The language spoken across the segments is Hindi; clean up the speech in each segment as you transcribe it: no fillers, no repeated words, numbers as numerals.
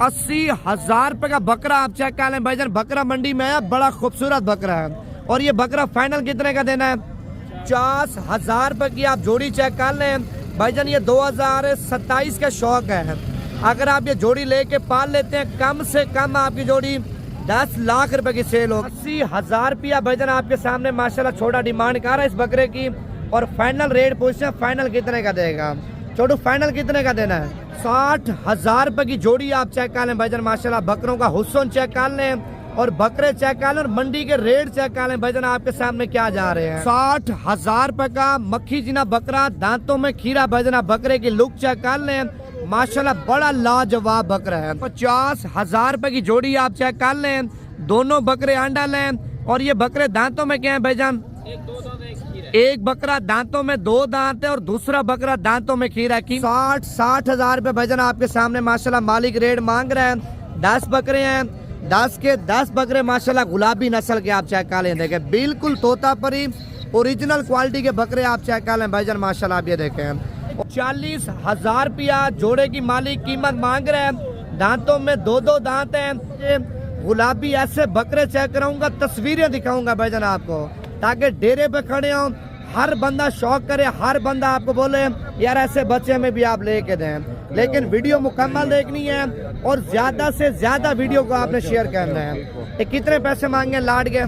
80,000 रुपए का बकरा आप चेक कर लें भाईजान। बकरा मंडी में आया, बड़ा खूबसूरत बकरा है। और ये बकरा फाइनल कितने का देना है? 50,000 रुपए की आप जोड़ी चेक कर लें भाईजान। ये 2027 का शौक है। अगर आप ये जोड़ी लेके पाल लेते हैं, कम से कम आपकी जोड़ी 10 लाख रुपए की सेल होगी। 80,000 रुपया भाईजान आपके सामने माशाल्लाह छोटा डिमांड कर रहा है इस बकरे की। और फाइनल रेट पूछते हैं, फाइनल कितने का देगा छोटू? फाइनल कितने का देना है? 60,000 रुपए की जोड़ी आप चेक कर लें भाईजान माशाल्लाह। बकरों का हुस्न चेक कर लें और बकरे चेक कर लें और मंडी के रेट चेक कर लें भाईजान। आपके सामने क्या जा रहे हैं? 60,000 रुपए का मक्खी जीना बकरा, दांतों में खीरा भाईजान। बकरे की लुक चेक कर लें माशाल्लाह, बड़ा लाजवाब बकरा है। 50,000 रुपए की जोड़ी आप चेक कर लें। दोनों बकरे अंडा लें। और ये बकरे दांतों में क्या है भाईजान? एक बकरा दांतों में 2 दांत है और दूसरा बकरा दांतों में खीरा है। 60,000 रुपए भाईजान आपके सामने माशाल्लाह मालिक रेट मांग रहे हैं। 10 बकरे हैं, 10 के 10 बकरे माशाल्लाह गुलाबी नस्ल के आप चेक कर लें। देखें बिल्कुल तोतापरी ओरिजिनल क्वालिटी के बकरे आप चेक कर लें भाईजान माशाल्लाह। आप ये देखें 40,000 रुपया जोड़े की मालिक कीमत मांग रहे हैं। दांतों में 2 दांत हैं। गुलाबी ऐसे बकरे चेक कराऊंगा, तस्वीरें दिखाऊंगा भाईजान आपको, ताकि डेरे पे खड़े हो, हर बंदा शौक करे, हर बंदा आपको बोले यार ऐसे बच्चे में भी आप लेके दें। लेकिन वीडियो मुकम्मल देखनी है और ज्यादा से ज्यादा वीडियो को आपने शेयर करना है। ये कितने पैसे मांगे लाड के?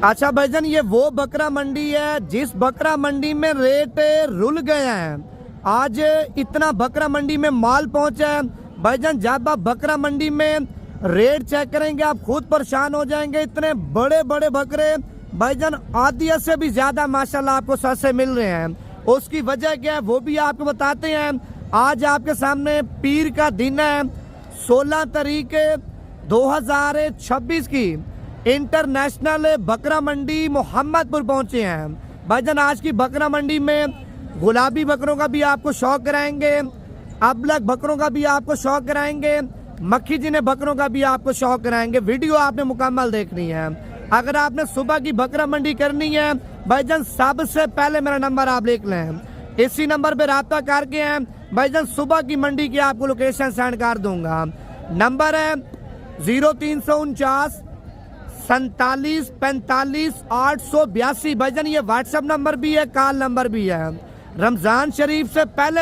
अच्छा भाईजान, ये वो बकरा मंडी है जिस बकरा मंडी में रेट रुल गए हैं। आज इतना बकरा मंडी में माल पहुंचा है भाईजान। जब आप बकरा मंडी में रेट चेक करेंगे आप खुद परेशान हो जाएंगे। इतने बड़े बड़े बकरे भाईजान आदिया से भी ज्यादा माशाल्लाह आपको सस्ते मिल रहे हैं। उसकी वजह क्या है वो भी आपको बताते हैं। आज आपके सामने पीर का दिन है, 16 तारीख 2026 की इंटरनेशनल बकरा मंडी मोहम्मदपुर पहुंचे हैं भाईजान। आज की बकरा मंडी में गुलाबी बकरों का भी आपको शौक कराएंगे, अबलग बकरों का भी आपको शौक कराएंगे, मक्खी जिन्हें बकरों का भी आपको शौक कराएंगे। वीडियो आपने मुकम्मल देखनी है। अगर आपने सुबह की बकरा मंडी करनी है भाईजान, सबसे पहले मेरा नंबर आप लिख लें। इसी नंबर पे राब्ता करके हैं भाईजान, सुबह की मंडी की आपको लोकेशन सेंड कर दूंगा। नंबर है 0349 47 45 882 भाईजान। ये व्हाट्सएप नंबर भी है, कॉल नंबर भी है। रमजान शरीफ से पहले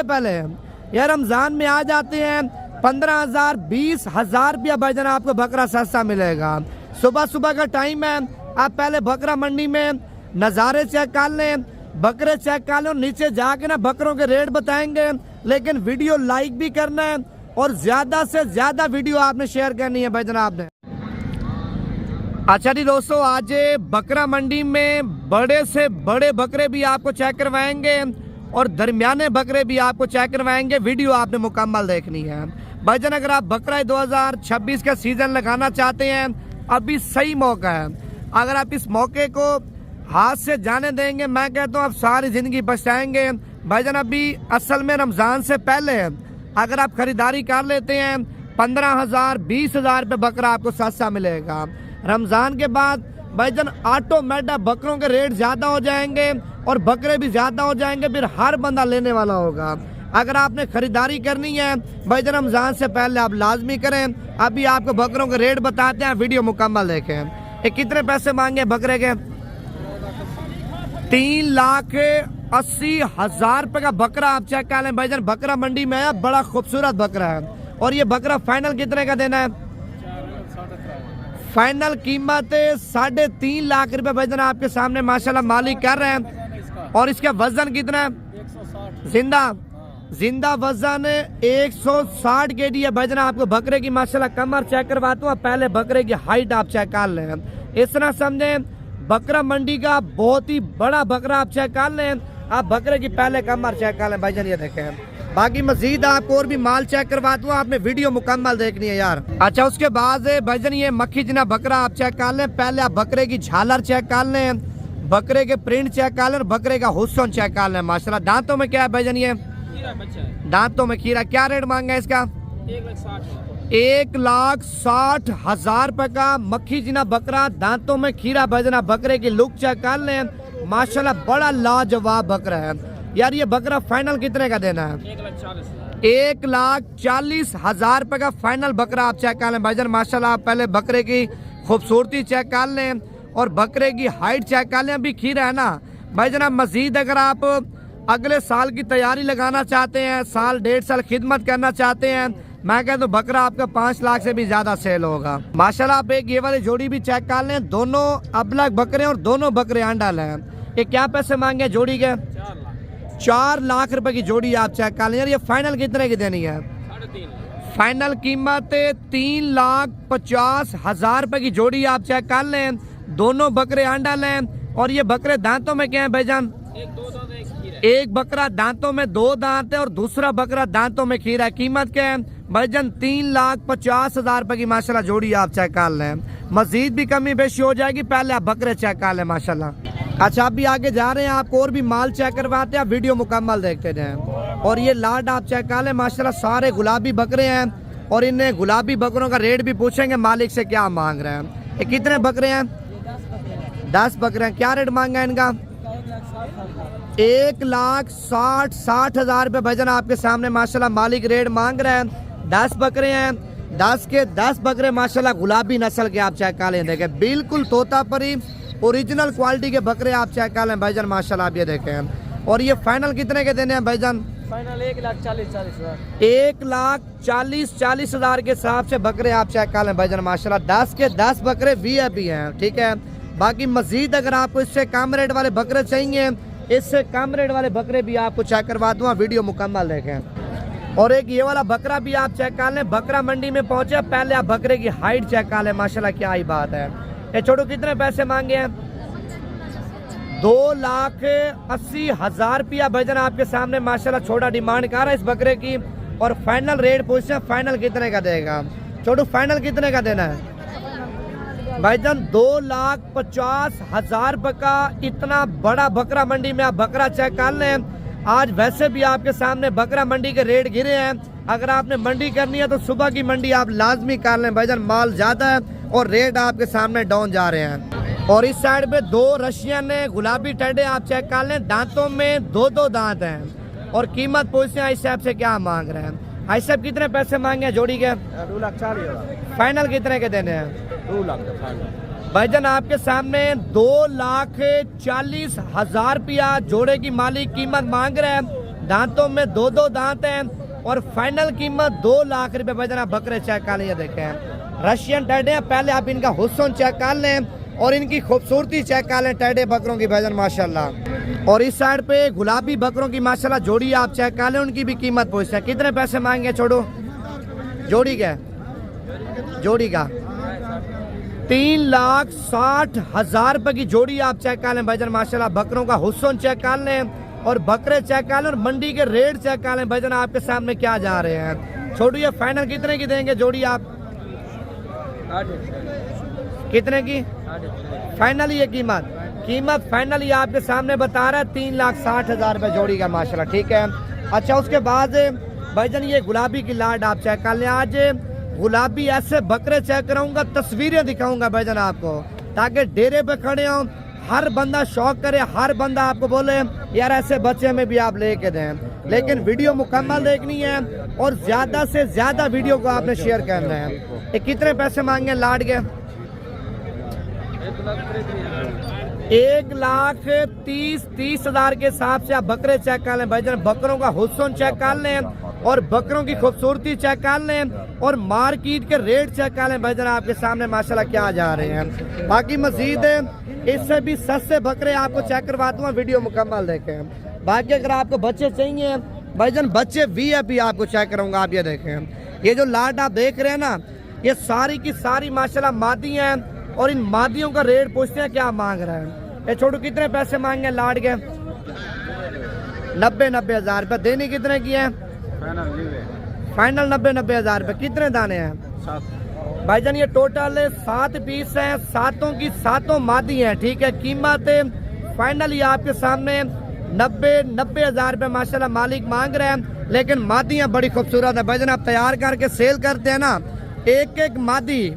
या रमजान में आ जाते हैं 15,000 20,000 रुपया भाईजान आपको बकरा सस्ता मिलेगा। सुबह सुबह का टाइम है, आप पहले बकरा मंडी में नज़ारे चेक कर लें, बकरे चेक कर लें, नीचे जाके ना बकरों के रेट बताएंगे। लेकिन वीडियो लाइक भी करना है और ज्यादा से ज्यादा वीडियो आपने शेयर करनी है भाईजान आपने। अच्छा जी दोस्तों, आज बकरा मंडी में बड़े से बड़े बकरे भी आपको चेक करवाएंगे और दरमियाने बकरे भी आपको चेक करवाएंगे। वीडियो आपने मुकम्मल देखनी है भाईजान। अगर आप बकरा 2026 का सीजन लगाना चाहते हैं, अभी सही मौका है। अगर आप इस मौके को हाथ से जाने देंगे, मैं कहता हूँ आप सारी जिंदगी बचाएंगे भाईजान। अभी असल में रमजान से पहले अगर आप खरीदारी कर लेते हैं 15,000 20,000 रुपये बकरा आपको सस्ता मिलेगा। रमजान के बाद भाईजान ऑटोमेटिक बकरों के रेट ज्यादा हो जाएंगे और बकरे भी ज्यादा हो जाएंगे, फिर हर बंदा लेने वाला होगा। अगर आपने खरीदारी करनी है भाईजान रमजान से पहले आप लाजमी करें। अभी आपको बकरों के रेट बताते हैं, वीडियो मुकम्मल देखें। ये कितने पैसे मांगे बकरे के? 3,80,000 रुपए का बकरा आप चेक कर लें भाईजान। बकरा मंडी में है, बड़ा खूबसूरत बकरा है। और ये बकरा फाइनल कितने का देना है? फाइनल कीमत 3.5 लाख रुपए भाईजान आपके सामने माशाल्लाह मालिक कर रहे हैं। और इसका वजन कितना है? जिंदा वजन 160 kg है भाईजान। आपको बकरे की माशाल्लाह कमर चेक करवाता हूँ, पहले बकरे की हाइट आप चेक कर लें। इस तरह समझे बकरा मंडी का बहुत ही बड़ा बकरा आप चेक कर लें। आप बकरे की पहले कमर चेक कर लें भाईजान, ये देखें। बाकी मजीद आपको और भी माल चेक करवाता हूँ, आपने वीडियो मुकम्मल देखनी है यार। अच्छा, उसके बाद भाईजान ये मक्खी जिना बकरा आप चेक कर लें। पहले आप बकरे की झालर चेक कर लें, बकरे के प्रिंट चेक कर लें, बकरे का हुस्न चेक कर लें माशाल्लाह। दांतों में क्या है भाईजान? ये दांतों में खीरा। क्या रेट मांगा है इसका? 1,60,000 रुपए का मक्खी जिना बकरा, दांतों में खीरा भाईजान। बकरे की लुक चेक कर लें माशाल्लाह, बड़ा लाजवाब बकरा है। यार ये बकरा फाइनल कितने का देना है? 1,40,000 रुपए का फाइनल बकरा आप चेक कर लें भाईजान माशाल्लाह। आप पहले बकरे की खूबसूरती चेक कर लें और बकरे की हाइट चेक कर लें। अभी खीरा है ना भाईजान, आप मजीद अगर आप अगले साल की तैयारी लगाना चाहते हैं, साल 1.5 साल खिदमत करना चाहते हैं, मैं कहता हूँ बकरा आपका 5 लाख से भी ज्यादा सेल होगा माशाल्लाह। आप एक ये वाली जोड़ी भी चेक कर लें, दोनों अबलग बकरे और दोनों बकरे अंडल हैं। ये क्या पैसे मांगे जोड़ी के? 4 लाख रुपए की जोड़ी आप चेक कर लें। यार ये फाइनल कितने की देनी है? फाइनल कीमत 3,50,000 रुपए की जोड़ी आप चेक कर लें। दोनों बकरे अंडल हैं और ये बकरे दांतों में क्या है भाईजान? एक बकरा दांतों में 2 दांत है और दूसरा बकरा दांतों में खीरा है। कीमत क्या है भाईजान? 3,50,000 रुपए की माशाल्लाह जोड़ी आप चेक कर लें। मजीद भी कमी बेशी हो जाएगी, पहले आप बकरे चेक कर लें माशाल्लाह। अच्छा आप भी आगे जा रहे हैं, आपको और भी माल चेक करवाते हैं, वीडियो मुकम्मल देखते रहें। और ये लाड आप चेक कर लें माशाल्लाह, सारे गुलाबी बकरे हैं और इन गुलाबी बकरों का रेट भी पूछेंगे मालिक से क्या मांग रहे हैं। ये कितने बकरे हैं? 10 बकरे हैं। क्या रेट मांगा है इनका? 1,60,000 रुपए भाईजान आपके सामने माशाल्लाह मालिक रेट मांग रहे हैं। 10 बकरे हैं, 10 के 10 बकरे माशाल्लाह गुलाबी नस्ल के आप चेक कर लें। देखें बिल्कुल तोतापरी ओरिजिनल क्वालिटी के बकरे आप चेक कर लें भाईजान माशाल्लाह। आप ये देखें। और ये फाइनल कितने के देने हैं भाईजान? फाइनल 1,40,000 1,40,000 के हिसाब से बकरे आप चेक कर लें भाईजान माशाल्लाह। 10 के 10 बकरे VIP हैं, ठीक है। बाकी मजीद अगर आपको इससे कम रेट वाले बकरे चाहिए, इससे कम रेट वाले बकरे भी आपको चेक करवा दूंगा, वीडियो मुकम्मल देखें। और एक ये वाला बकरा भी आप चेक कर लें। बकरा मंडी में पहुंचे, पहले आप बकरे की हाइट चेक कर लें माशाल्लाह, क्या ही बात है। ये छोटू कितने पैसे मांगे हैं? 2,80,000 रुपया भाईजान आपके सामने माशाल्लाह छोटा डिमांड कर रहा है इस बकरे की। और फाइनल रेट पूछते हैं, फाइनल कितने का देगा छोटू? फाइनल कितने का देना है भाईजान? 2,50,000 रुपए का इतना बड़ा बकरा मंडी में आप बकरा चेक कर लें। आज वैसे भी आपके सामने बकरा मंडी के रेट गिरे हैं। अगर आपने मंडी करनी है तो सुबह की मंडी आप लाजमी कर लें भाईजान, माल ज्यादा है और रेट आपके सामने डाउन जा रहे हैं। और इस साइड पे 2 रशियन गुलाबी टेडे आप चेक कर लें, दांतों में 2-2 दांत हैं। और कीमत पूछते हैं हिसाब से क्या मांग रहे हैं। आई साहब कितने पैसे मांगे हैं जोड़ी के? 2,40,000 फाइनल कितने के देने हैं? 2 लाख भाईजान आपके सामने 2,40,000 रुपया जोड़े की मालिक कीमत मांग रहे हैं। दांतों में 2-2 दांत हैं और फाइनल कीमत 2 लाख रुपए भाईजान। आप बकरे चेक कर लें, देखें रशियन टेडे हैं। पहले आप इनका हुस्न चेक कर लें और इनकी खूबसूरती चेक कर लें टेडे बकरों की भाईजान माशाल्लाह। और इस साइड पे गुलाबी बकरों की माशाल्लाह जोड़ी आप चेक कर लें, उनकी भी कीमत पूछते हैं। कितने पैसे मांगे छोड़ो जोड़ी के? जोड़ी का 3,60,000 रुपए की जोड़ी आप चेक कर लें भाईजान माशाल्लाह। बकरों का हुस्न चेक कर लें और बकरे चेक कर लें और मंडी के रेट चेक कर लें भाईजान आपके सामने क्या जा रहे हैं। छोटू ये फाइनल कितने की देंगे जोड़ी आप? कितने की फाइनल? ये कीमत फाइनली आपके सामने बता रहा है 3,60,000 रुपए जोड़ी का माशाल्लाह, ठीक है। अच्छा उसके बाद भाईजान ये गुलाबी की लाड आप चेक कर लें। आज गुलाबी ऐसे बकरे चेक कराऊंगा, तस्वीरें दिखाऊंगा भाईजान आपको, ताकि डेरे पे खड़े हों, हर बंदा शौक करे, हर बंदा आपको बोले यार ऐसे बच्चे में भी आप लेके दें। लेकिन वीडियो मुकम्मल देखनी है और ज्यादा से ज्यादा वीडियो को आपने शेयर करना है। ये कितने पैसे मांगे लाड के? 1,30,000 के हिसाब से आप बकरे चेक कर लें भाईजान। बकरों का हुस्न चेक कर लें और बकरों की खूबसूरती चेक कर लें और मार्केट के रेट चेक कर लें भाईजान आपके सामने माशाल्लाह क्या जा रहे हैं। बाकी मजीद इससे भी सस्ते बकरे आपको चेक करवा दूंगा, वीडियो मुकम्मल देखें। बाकी अगर आपको बच्चे चाहिए भाईजान, बच्चे VIP आपको चेक कराऊंगा। आप ये देखें, ये जो लाड आप देख रहे हैं ना, ये सारी की सारी माशाल्लाह मादी हैं और इन मादियों का रेट पूछते हैं क्या मांग रहे हैं। ये छोटू कितने पैसे मांगे लाड के? 90,000 रुपए। देने कितने की है? फाइनल 90,000 रुपए। कितने दाने हैं? 7 भाईजान ये टोटल 7 पीस हैं, 7 की 7 मादी हैं, ठीक है। कीमत फाइनली आपके सामने 90,000 रुपए माशाल्लाह मालिक मांग रहे हैं। लेकिन मादियाँ बड़ी खूबसूरत है भाईजान। आप तैयार करके सेल करते हैं ना, एक मादी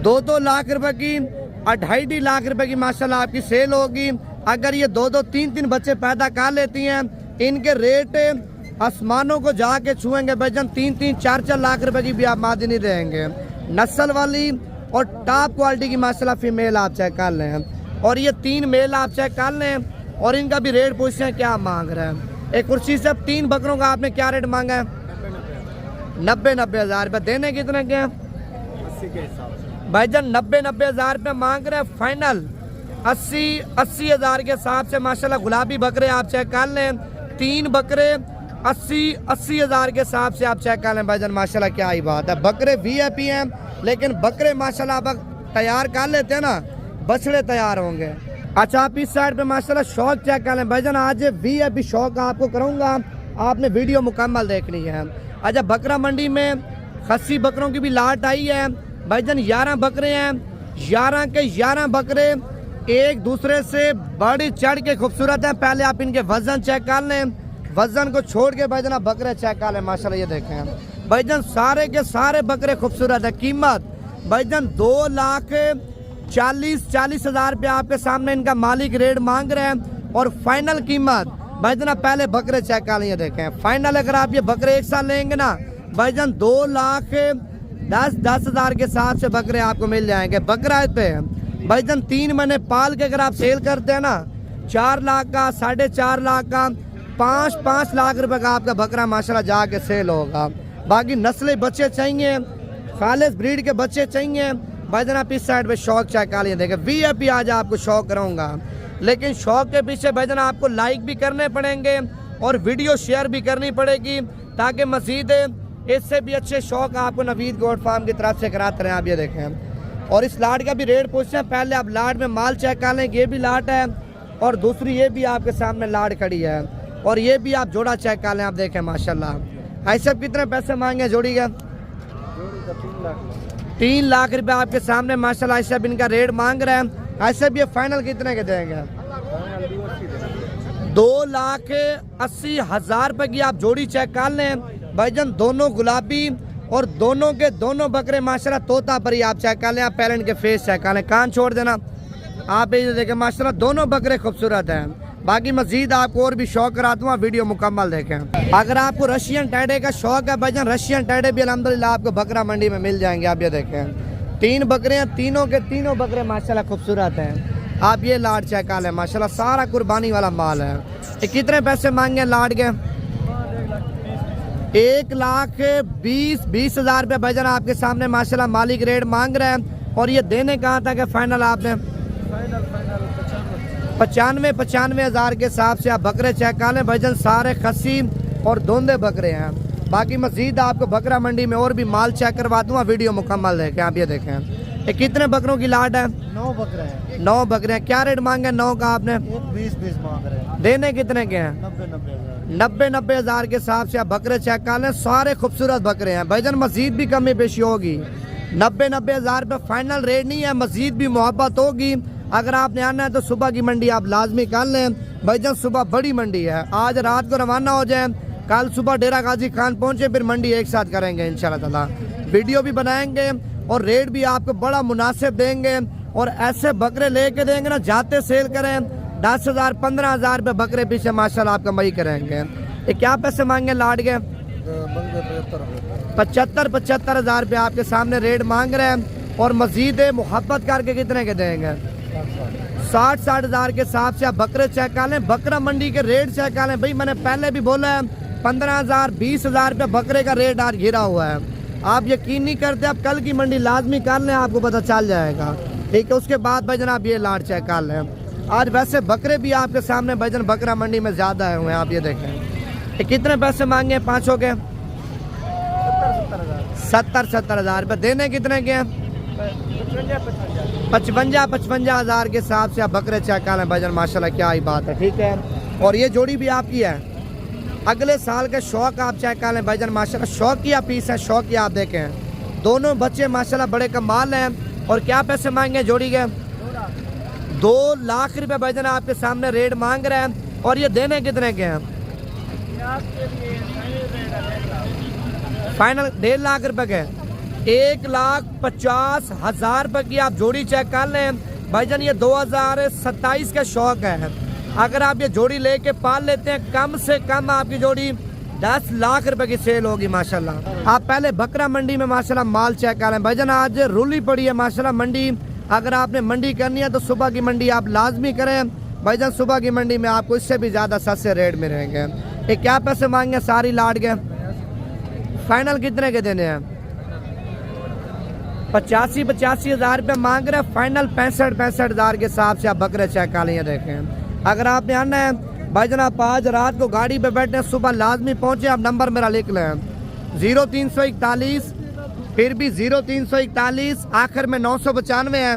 2-2 लाख रुपए की, 2.5 लाख रुपए की माशाल्लाह आपकी सेल होगी। अगर ये 2-2, 3-3 बच्चे पैदा कर लेती हैं, इनके रेट आसमानों को जाके छुएंगे भाईजान। 3-3, 4-4 लाख रुपए की भी आप मादी नहीं रहेंगे। नस्ल वाली और टॉप क्वालिटी की माशाल्लाह फीमेल आप चेक कर लें। और ये 3 मेल आप चेक कर लें और इनका भी रेट पूछते हैं क्या मांग रहे हैं। एक कुर्सी से 3 बकरों का आपने क्या रेट मांगा है? 90-90 हज़ार रुपये। देने कितने के हैं? 80 के हिसाब से भाईजान 90-90 हज़ार रुपये मांग रहे हैं फाइनल। 80 हज़ार के हिसाब से माशाल्लाह गुलाबी बकरे आप चेक कर लें। 3 बकरे 80 हज़ार के हिसाब से आप चेक कर लें भाईजान। माशाल्लाह क्या ही बात है। बकरे VIP हैं, लेकिन बकरे माशाल्लाह अब तैयार कर लेते हैं ना, बछड़े तैयार होंगे। अच्छा, आप इस साइड पे माशाल्लाह शौक चेक कर लें भाईजान। आज VIP शौक आपको करूँगा, आपने वीडियो मुकम्मल देखनी है। अच्छा, बकरा मंडी में खस्सी बकरों की भी लाट आई है भाईजान। 11 बकरे हैं, 11 के 11 बकरे एक दूसरे से बड़ी चढ़ के खूबसूरत हैं। पहले आप इनके वजन चेक कर लें, वजन को छोड़ के भाईजान आप बकरे चेक कर लें। माशाल्लाह ये देखें भाईजान, सारे के सारे बकरे खूबसूरत है। कीमत भाईजान 2,40,000 रुपये आपके सामने इनका मालिक रेट मांग रहे हैं। और फाइनल कीमत भाईजान आप पहले बकरे चेक कर लें, ये देखें फाइनल। अगर आप ये बकरे एक साथ लेंगे ना भाईजान 2,10,000 के हिसाब से बकरे आपको मिल जाएंगे। बकरा पे भाईजान 3 महीने पाल के अगर आप सेल करते हैं ना, 4 लाख का, 4.5 लाख का, 5 लाख रुपए का आपका बकरा माशाल्लाह जाके सेल होगा। बाकी नस्लें बच्चे चाहिए, खालिस ब्रीड के बच्चे चाहिए भाईजान। आप इस साइड पे शौक चेक कर लिए देखें। VIP आज आपको शौक कराऊंगा, लेकिन शौक के पीछे भाईजान आपको लाइक भी करने पड़ेंगे और वीडियो शेयर भी करनी पड़ेगी, ताकि मजीद इससे भी अच्छे शौक आपको नवीद गोट फार्म की तरफ से कराते रहें। आप ये देखें। और इस लाट का भी रेट पूछते हैं। पहले आप लाट में माल चेक कर लें। ये भी लाट है और दूसरी ये भी आपके सामने लाट खड़ी है। और ये भी आप जोड़ा चेक कर लें। आप देखें माशाल्लाह। ऐसे कितने पैसे मांगे जोड़ी का? 3 लाख रुपए आपके सामने माशाल्लाह ऐसे भी इनका रेट मांग रहे हैं। ऐसे भी ये फाइनल कितने के देंगे? 2,80,000 रुपए की आप जोड़ी चेक कर लें भाईजान। दोनों गुलाबी और दोनों के दोनों बकरे माशाल्लाह तोता परी आप चेक कर लें। आप पेरेंट के फेस चेक कर लें, कान छोड़ देना। आप ये देखें माशाल्लाह दोनों बकरे खूबसूरत हैं। बाकी मजीद आपको और भी शौक कराता हूँ, वीडियो मुकम्मल देखें। अगर आपको रशियन टैडे का शौक है भाईजान, रशियन टैडे भी अल्हम्दुलिल्लाह आपको बकरा मंडी में मिल जाएंगे। आप ये देखें 3 बकरे हैं, तीनों के तीनों बकरे माशाल्लाह खूबसूरत हैं। आप ये लाड चेक कर लें माशाल्लाह, सारा कुर्बानी वाला माल है। ये कितने पैसे मांगे लाड के? 1,20,000 रुपये भाईजान आपके सामने माशाल्लाह मालिक रेट मांग रहे हैं। और ये देने कहाँ तक है फाइनल? आपने 95 हज़ार के हिसाब से आप बकरे चेक कर लें भाईजान। सारे खस्सी और दोंदे बकरे हैं। बाकी मजीद आपको बकरा मंडी में और भी माल चेक करवा दूंगा, वीडियो मुकम्मल देखें। आप ये देखें ये कितने बकरों की लाट है? 9 बकरे हैं। 9 बकरे हैं। क्या रेट मांगे 9 का आपने? 20 मांग रहे हैं। देने कितने के हैं? 90 हज़ार के हिसाब से आप बकरे चेक कर लें। सारे खूबसूरत बकरे हैं भाईजान। मजीद भी कमी पेशी होगी। 90 हज़ार रुपये फाइनल रेट नहीं है, मजीद भी मोहब्बत होगी। अगर आपने आना है तो सुबह की मंडी आप लाजमी कर लें भाईजान। सुबह बड़ी मंडी है, आज रात को रवाना हो जाए, कल सुबह डेरा गाजी खान पहुंचे, फिर मंडी एक साथ करेंगे इंशाल्लाह ताला। वीडियो भी बनाएंगे और रेट भी आपको बड़ा मुनासिब देंगे। और ऐसे बकरे लेके देंगे ना, जाते सेल करें 10,000 15,000 रुपये बकरे पीछे माशाल्लाह आप कमाई करेंगे। ये क्या पैसे मांगे लाड के? 75 हज़ार रुपये आपके सामने रेट मांग रहे हैं। और मजीद मोहब्बत करके कितने के देंगे? 60 हज़ार के हिसाब से आप बकरे चेक कर लें। बकरा मंडी के रेट चेक कर लें भाई। मैंने पहले भी बोला है 15,000 20,000 रुपये बकरे का रेट आज गिरा हुआ है। आप यकीन नहीं करते, आप कल की मंडी लाजमी कर लें, आपको पता चल जाएगा। ठीक है, उसके बाद भाई जनाब ये लाट चेक कर लें। आज वैसे बकरे भी आपके सामने भाईजान बकरा मंडी में ज़्यादा आए हुए हैं। आप ये देखें ये कितने पैसे मांगे पाँचों के? 70 हज़ार रुपये। देने कितने के हैं? 55 हज़ार के हिसाब से आप बकरे चेक कर लें भाईजान। माशाल्लाह क्या ही बात है। ठीक है, और ये जोड़ी भी आपकी है। अगले साल के शौक आप चेक कर लें भाईजान। माशाल्लाह शौकिया पीस है, शौकिया आप देखें। दोनों बच्चे माशाल्लाह बड़े कमाल हैं। और क्या पैसे मांगे जोड़ी के? 2 लाख रुपए भाईजान आपके सामने रेट मांग रहे हैं। और ये देने कितने के हैं? फाइनल 1.5 लाख रुपए के। 1,50,000 रुपए की आप जोड़ी चेक कर लें भाईजान ये 2027 का शौक है। अगर आप ये जोड़ी लेके पाल लेते हैं कम से कम आपकी जोड़ी 10 लाख रुपए की सेल होगी माशाल्लाह। आप पहले बकरा मंडी में माशाल्लाह माल चेक कर रहे हैं भाईजान, आज रुली पड़ी है माशाल्लाह मंडी। अगर आपने मंडी करनी है तो सुबह की मंडी आप लाजमी करें भाईजान, सुबह की मंडी में आपको इससे भी ज़्यादा सस्ते रेट में रहेंगे। ये क्या पैसे मांगे सारी लाट के, फाइनल कितने के देने हैं? 85 हज़ार रुपये मांग रहे हैं, फाइनल 65 हज़ार के हिसाब से आप बकरे चेक कर लें। देखें अगर आपने आना है भाईजान, आप आज रात को गाड़ी पे बैठे हैं, सुबह लाजमी पहुँचे। आप नंबर मेरा लिख लें 0341, फिर भी 0341, आखिर में 995 है।